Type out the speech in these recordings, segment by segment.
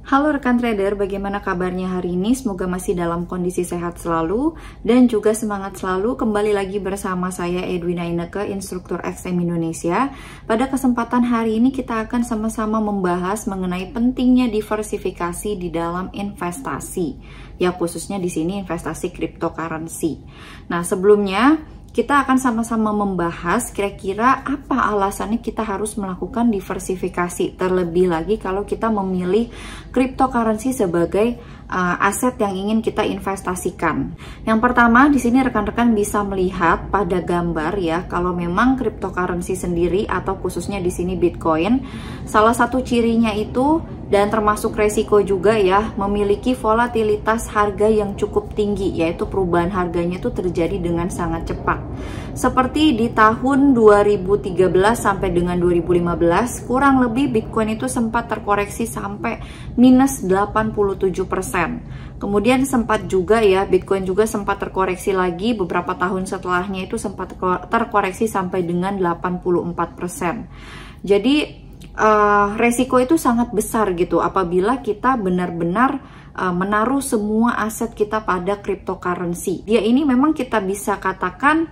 Halo rekan trader, bagaimana kabarnya hari ini? Semoga masih dalam kondisi sehat selalu dan juga semangat selalu. Kembali lagi bersama saya Edwina Ineke, instruktur XM Indonesia. Pada kesempatan hari ini kita akan sama-sama membahas mengenai pentingnya diversifikasi di dalam investasi. Ya, khususnya di sini investasi cryptocurrency. Nah, sebelumnya kita akan sama-sama membahas kira-kira apa alasannya kita harus melakukan diversifikasi, terlebih lagi kalau kita memilih cryptocurrency sebagai aset yang ingin kita investasikan. Yang pertama, di sini rekan-rekan bisa melihat pada gambar ya, kalau memang cryptocurrency sendiri atau khususnya di sini Bitcoin, salah satu cirinya itu dan termasuk resiko juga ya, memiliki volatilitas harga yang cukup tinggi, yaitu perubahan harganya itu terjadi dengan sangat cepat. Seperti di tahun 2013 sampai dengan 2015, kurang lebih Bitcoin itu sempat terkoreksi sampai minus 87%. Kemudian sempat juga ya, Bitcoin juga sempat terkoreksi lagi beberapa tahun setelahnya itu sempat terkoreksi sampai dengan 84%. Jadi resiko itu sangat besar gitu apabila kita benar-benar menaruh semua aset kita pada cryptocurrency. Dia ini memang kita bisa katakan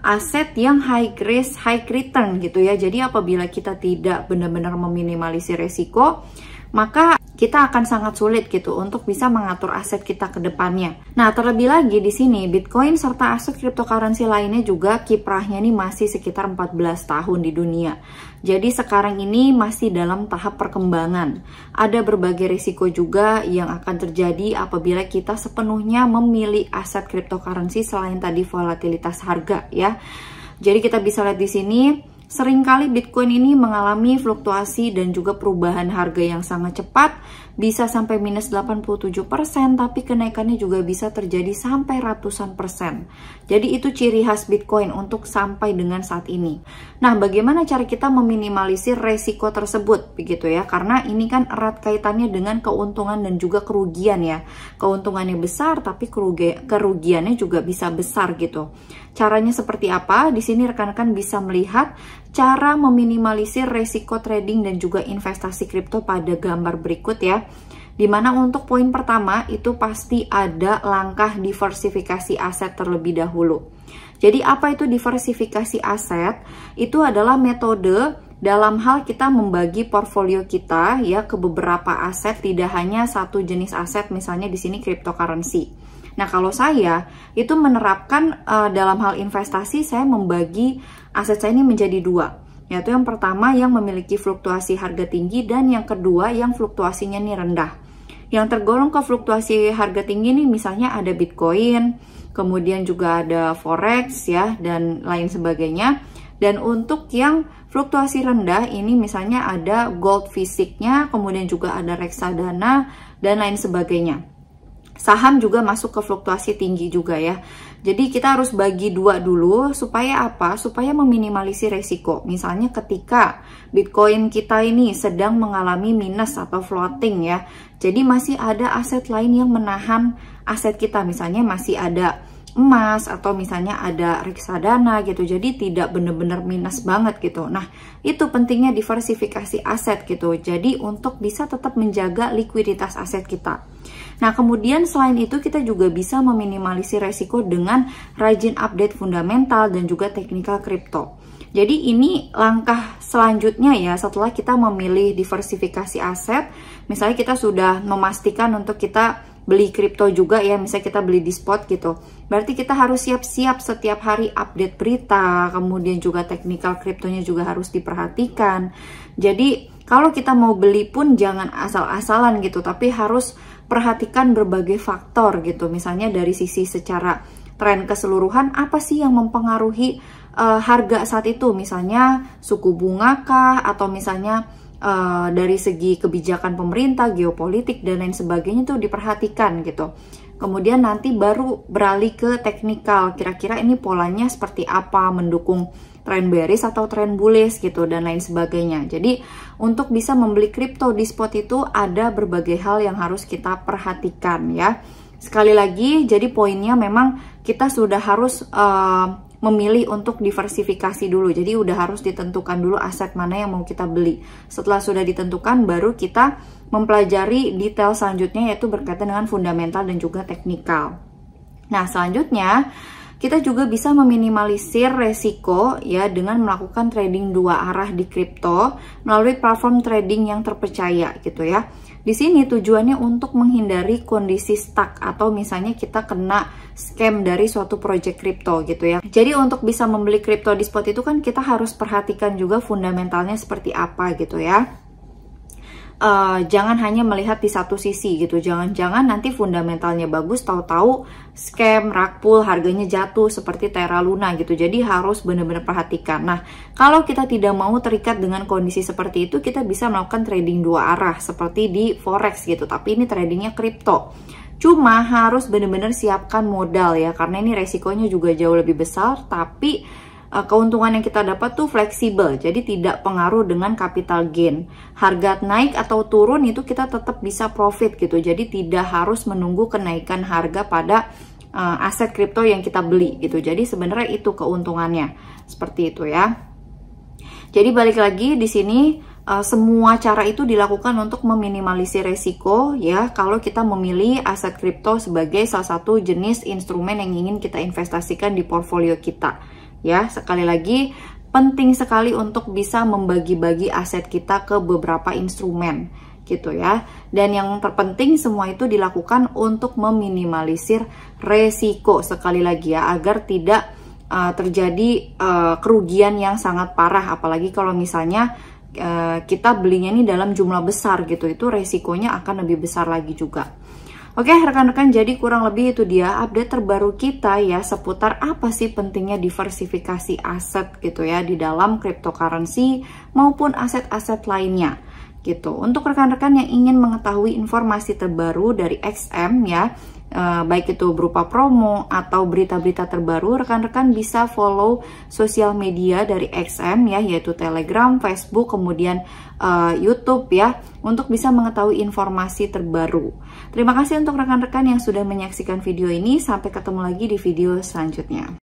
aset yang high risk, high return gitu ya. Jadi apabila kita tidak benar-benar meminimalisir resiko, maka kita akan sangat sulit gitu untuk bisa mengatur aset kita ke depannya. Nah, terlebih lagi di sini Bitcoin serta aset cryptocurrency lainnya juga kiprahnya ini masih sekitar 14 tahun di dunia. Jadi sekarang ini masih dalam tahap perkembangan. Ada berbagai risiko juga yang akan terjadi apabila kita sepenuhnya memilih aset cryptocurrency selain tadi volatilitas harga ya. Jadi kita bisa lihat di sini seringkali Bitcoin ini mengalami fluktuasi dan juga perubahan harga yang sangat cepat, bisa sampai minus 87%, tapi kenaikannya juga bisa terjadi sampai ratusan persen. Jadi itu ciri khas Bitcoin untuk sampai dengan saat ini. Nah, bagaimana cara kita meminimalisir resiko tersebut, begitu ya? Karena ini kan erat kaitannya dengan keuntungan dan juga kerugian ya. Keuntungannya besar, tapi kerugiannya juga bisa besar gitu. Caranya seperti apa? Di sini rekan-rekan bisa melihat cara meminimalisir resiko trading dan juga investasi kripto pada gambar berikut ya. Dimana untuk poin pertama itu pasti ada langkah diversifikasi aset terlebih dahulu. Jadi apa itu diversifikasi aset? Itu adalah metode dalam hal kita membagi portfolio kita ya ke beberapa aset, tidak hanya satu jenis aset, misalnya di sini cryptocurrency. Nah, kalau saya itu menerapkan dalam hal investasi, saya membagi aset saya ini menjadi dua. Yaitu yang pertama yang memiliki fluktuasi harga tinggi dan yang kedua yang fluktuasinya ini rendah. Yang tergolong ke fluktuasi harga tinggi ini misalnya ada Bitcoin, kemudian juga ada Forex ya, dan lain sebagainya. Dan untuk yang fluktuasi rendah ini misalnya ada gold fisiknya, kemudian juga ada reksadana dan lain sebagainya. Saham juga masuk ke fluktuasi tinggi juga ya. Jadi kita harus bagi dua dulu supaya apa? Supaya meminimalisir resiko. Misalnya ketika Bitcoin kita ini sedang mengalami minus atau floating ya. Jadi masih ada aset lain yang menahan aset kita. Misalnya masih ada emas atau misalnya ada reksadana gitu. Jadi tidak benar-benar minus banget gitu. Nah, itu pentingnya diversifikasi aset gitu. Jadi untuk bisa tetap menjaga likuiditas aset kita. Nah, kemudian selain itu kita juga bisa meminimalisir resiko dengan rajin update fundamental dan juga teknikal kripto. Jadi ini langkah selanjutnya ya setelah kita memilih diversifikasi aset. Misalnya kita sudah memastikan untuk kita beli kripto juga ya, misalnya kita beli di spot gitu. Berarti kita harus siap-siap setiap hari update berita, kemudian juga teknikal kriptonya juga harus diperhatikan. Jadi kalau kita mau beli pun jangan asal-asalan gitu, tapi harus perhatikan berbagai faktor gitu. Misalnya dari sisi secara tren keseluruhan, apa sih yang mempengaruhi harga saat itu? Misalnya suku bunga kah, atau misalnya dari segi kebijakan pemerintah, geopolitik dan lain sebagainya tuh diperhatikan gitu. Kemudian nanti baru beralih ke teknikal, kira-kira ini polanya seperti apa, mendukung tren bearish atau tren bullish gitu dan lain sebagainya. Jadi untuk bisa membeli kripto di spot itu ada berbagai hal yang harus kita perhatikan ya. Sekali lagi, jadi poinnya memang kita sudah harus memilih untuk diversifikasi dulu. Jadi udah harus ditentukan dulu aset mana yang mau kita beli. Setelah sudah ditentukan, baru kita mempelajari detail selanjutnya, yaitu berkaitan dengan fundamental dan juga teknikal. Nah, selanjutnya kita juga bisa meminimalisir resiko ya dengan melakukan trading dua arah di kripto melalui platform trading yang terpercaya gitu ya. Di sini tujuannya untuk menghindari kondisi stuck atau misalnya kita kena scam dari suatu project kripto gitu ya. Jadi untuk bisa membeli kripto di spot itu kan kita harus perhatikan juga fundamentalnya seperti apa gitu ya. Jangan hanya melihat di satu sisi gitu. Jangan-jangan nanti fundamentalnya bagus, tahu-tahu scam, rug pull, harganya jatuh seperti Terra Luna gitu. Jadi harus benar-benar perhatikan. Nah, kalau kita tidak mau terikat dengan kondisi seperti itu, kita bisa melakukan trading dua arah seperti di forex gitu. Tapi ini tradingnya kripto. Cuma harus benar-benar siapkan modal ya, karena ini resikonya juga jauh lebih besar, tapi keuntungan yang kita dapat tuh fleksibel, jadi tidak pengaruh dengan capital gain. Harga naik atau turun itu kita tetap bisa profit gitu, jadi tidak harus menunggu kenaikan harga pada aset kripto yang kita beli gitu. Jadi sebenarnya itu keuntungannya, seperti itu ya. Jadi balik lagi di sini semua cara itu dilakukan untuk meminimalisir resiko ya kalau kita memilih aset kripto sebagai salah satu jenis instrumen yang ingin kita investasikan di portfolio kita. Ya, sekali lagi penting sekali untuk bisa membagi-bagi aset kita ke beberapa instrumen gitu ya. Dan yang terpenting semua itu dilakukan untuk meminimalisir resiko sekali lagi ya, agar tidak terjadi kerugian yang sangat parah, apalagi kalau misalnya kita belinya ini dalam jumlah besar gitu, itu resikonya akan lebih besar lagi juga. Oke rekan-rekan, jadi kurang lebih itu dia update terbaru kita ya seputar apa sih pentingnya diversifikasi aset gitu ya di dalam cryptocurrency maupun aset-aset lainnya gitu. Untuk rekan-rekan yang ingin mengetahui informasi terbaru dari XM ya, baik itu berupa promo atau berita-berita terbaru, rekan-rekan bisa follow sosial media dari XM ya, yaitu Telegram, Facebook, kemudian YouTube ya, untuk bisa mengetahui informasi terbaru. Terima kasih untuk rekan-rekan yang sudah menyaksikan video ini. Sampai ketemu lagi di video selanjutnya.